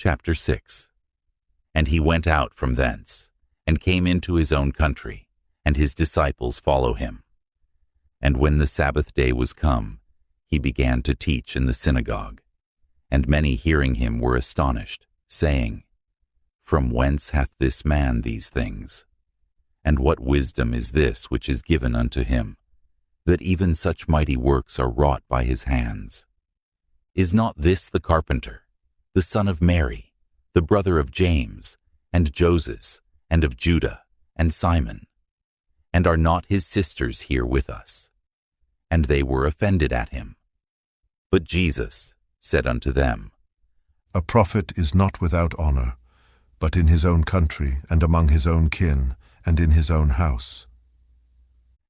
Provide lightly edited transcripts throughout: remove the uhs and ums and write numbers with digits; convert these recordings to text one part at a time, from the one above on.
Chapter 6. And he went out from thence, and came into his own country, and his disciples follow him. And when the Sabbath day was come, he began to teach in the synagogue. And many hearing him were astonished, saying, From whence hath this man these things? And what wisdom is this which is given unto him, that even such mighty works are wrought by his hands? Is not this the carpenter, the son of Mary, the brother of James, and Joses, and of Judah, and Simon? And are not his sisters here with us? And they were offended at him. But Jesus said unto them, A prophet is not without honor, but in his own country, and among his own kin, and in his own house.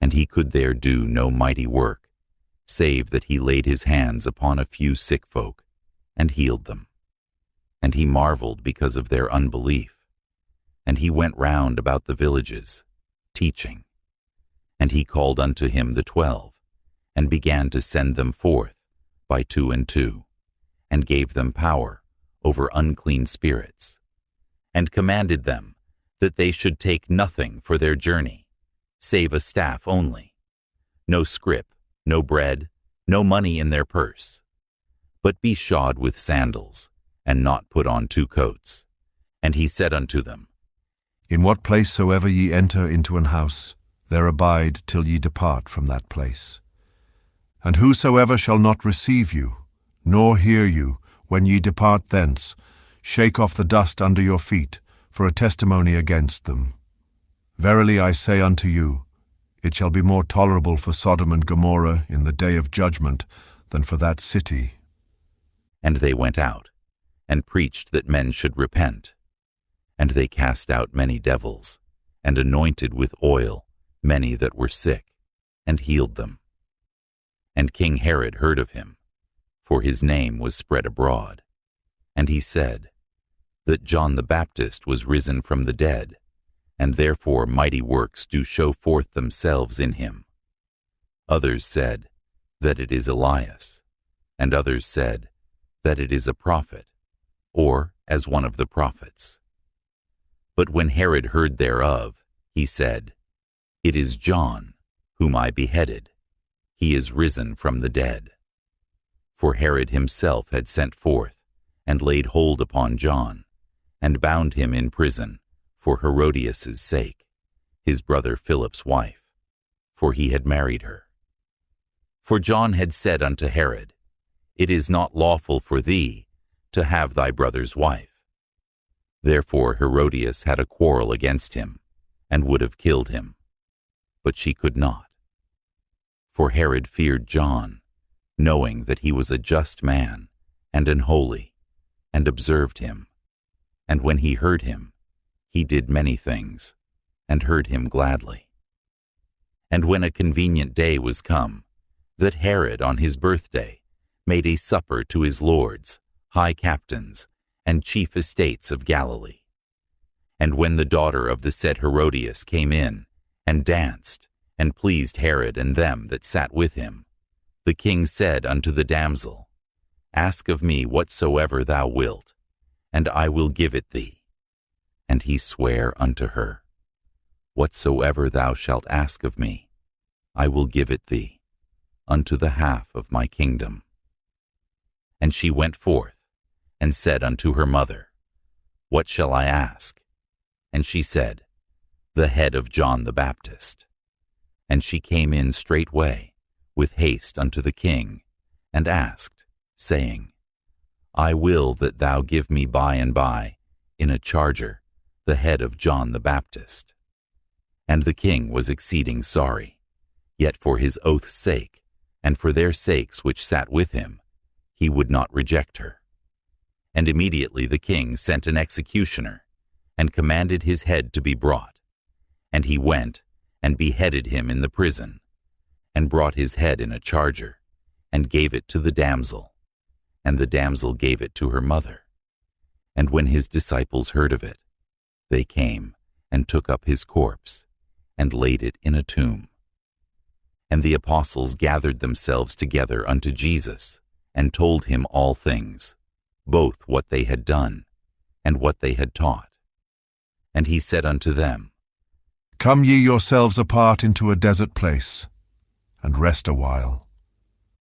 And he could there do no mighty work, save that he laid his hands upon a few sick folk, and healed them. And he marveled because of their unbelief. And he went round about the villages, teaching. And he called unto him the 12, and began to send them forth by 2 and 2, and gave them power over unclean spirits, and commanded them that they should take nothing for their journey, save a staff only, no scrip, no bread, no money in their purse, but be shod with sandals, and not put on 2 coats. And he said unto them, In what place soever ye enter into an house, there abide till ye depart from that place. And whosoever shall not receive you, nor hear you, when ye depart thence, shake off the dust under your feet, for a testimony against them. Verily I say unto you, it shall be more tolerable for Sodom and Gomorrah in the day of judgment than for that city. And they went out, and preached that men should repent. And they cast out many devils, and anointed with oil many that were sick, and healed them. And King Herod heard of him, for his name was spread abroad. And he said, that John the Baptist was risen from the dead, and therefore mighty works do show forth themselves in him. Others said, that it is Elias, and others said, that it is a prophet, or as one of the prophets. But when Herod heard thereof, he said, It is John, whom I beheaded. He is risen from the dead. For Herod himself had sent forth, and laid hold upon John, and bound him in prison, for Herodias' sake, his brother Philip's wife, for he had married her. For John had said unto Herod, It is not lawful for thee to have thy brother's wife. Therefore Herodias had a quarrel against him, and would have killed him. But she could not. For Herod feared John, knowing that he was a just man, and an holy, and observed him. And when he heard him, he did many things, and heard him gladly. And when a convenient day was come, that Herod on his birthday made a supper to his lords, high captains, and chief estates of Galilee. And when the daughter of the said Herodias came in, and danced, and pleased Herod and them that sat with him, the king said unto the damsel, Ask of me whatsoever thou wilt, and I will give it thee. And he sware unto her, Whatsoever thou shalt ask of me, I will give it thee, unto the half of my kingdom. And she went forth, and said unto her mother, What shall I ask? And she said, The head of John the Baptist. And she came in straightway, with haste unto the king, and asked, saying, I will that thou give me by and by, in a charger, the head of John the Baptist. And the king was exceeding sorry, yet for his oath's sake, and for their sakes which sat with him, he would not reject her. And immediately the king sent an executioner, and commanded his head to be brought. And he went, and beheaded him in the prison, and brought his head in a charger, and gave it to the damsel, and the damsel gave it to her mother. And when his disciples heard of it, they came, and took up his corpse, and laid it in a tomb. And the apostles gathered themselves together unto Jesus, and told him all things, both what they had done, and what they had taught. And he said unto them, Come ye yourselves apart into a desert place, and rest a while.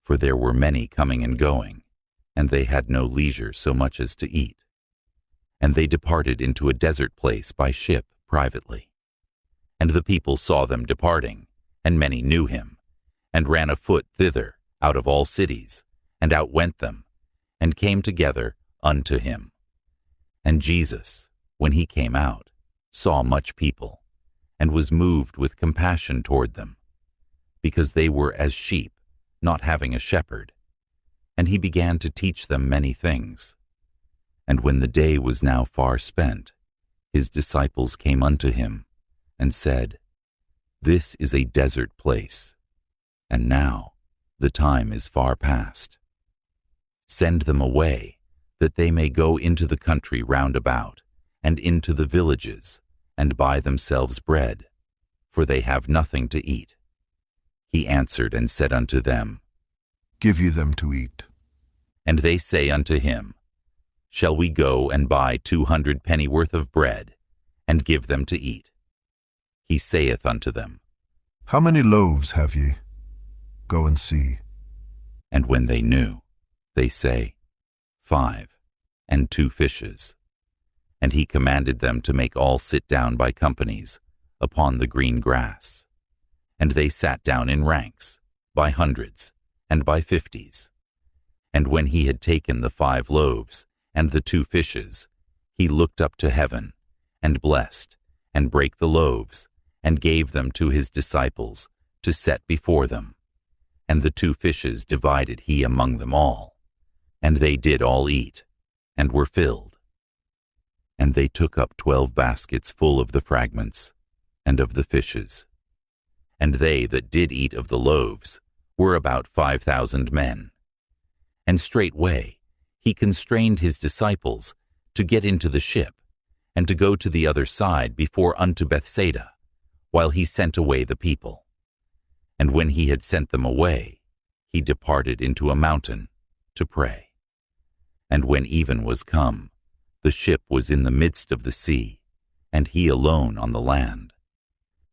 For there were many coming and going, and they had no leisure so much as to eat. And they departed into a desert place by ship privately. And the people saw them departing, and many knew him, and ran afoot thither out of all cities, and outwent them, and came together unto him. And Jesus, when he came out, saw much people, and was moved with compassion toward them, because they were as sheep, not having a shepherd. And he began to teach them many things. And when the day was now far spent, his disciples came unto him, and said, This is a desert place, and now the time is far past. Send them away, that they may go into the country round about, and into the villages, and buy themselves bread, for they have nothing to eat. He answered and said unto them, Give ye them to eat. And they say unto him, Shall we go and buy 200 pennyworth of bread, and give them to eat? He saith unto them, How many loaves have ye? Go and see. And when they knew, they say, 5, and 2 fishes. And he commanded them to make all sit down by companies, upon the green grass. And they sat down in ranks, by hundreds, and by 50s. And when he had taken the 5 loaves, and the 2 fishes, he looked up to heaven, and blessed, and brake the loaves, and gave them to his disciples, to set before them. And the 2 fishes divided he among them all. And they did all eat, and were filled. And they took up 12 baskets full of the fragments, and of the fishes. And they that did eat of the loaves were about 5,000 men. And straightway he constrained his disciples to get into the ship, and to go to the other side before unto Bethsaida, while he sent away the people. And when he had sent them away, he departed into a mountain to pray. And when even was come, the ship was in the midst of the sea, and he alone on the land.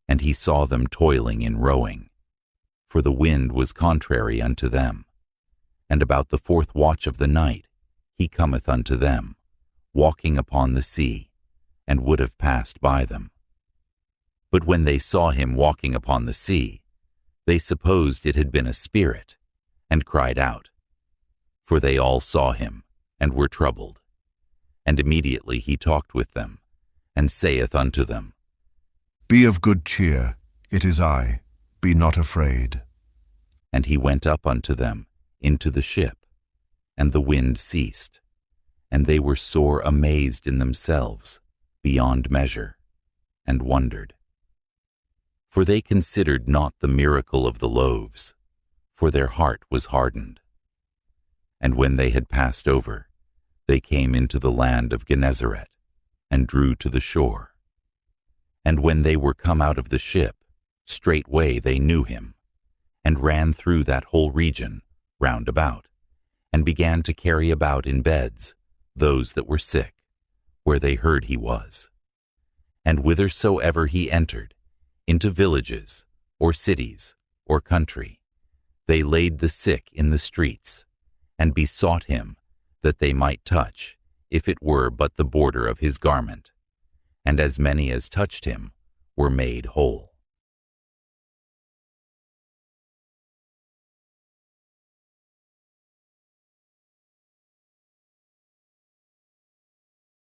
And he saw them toiling in rowing, for the wind was contrary unto them. And about the 4th watch of the night he cometh unto them, walking upon the sea, and would have passed by them. But when they saw him walking upon the sea, they supposed it had been a spirit, and cried out. For they all saw him, and were troubled. And immediately he talked with them, and saith unto them, Be of good cheer, it is I, be not afraid. And he went up unto them into the ship, and the wind ceased, and they were sore amazed in themselves, beyond measure, and wondered. For they considered not the miracle of the loaves, for their heart was hardened. And when they had passed over, they came into the land of Gennesaret, and drew to the shore. And when they were come out of the ship, straightway they knew him, and ran through that whole region round about, and began to carry about in beds those that were sick, where they heard he was. And whithersoever he entered, into villages, or cities, or country, they laid the sick in the streets, and besought him that they might touch, if it were but the border of his garment. And as many as touched him were made whole.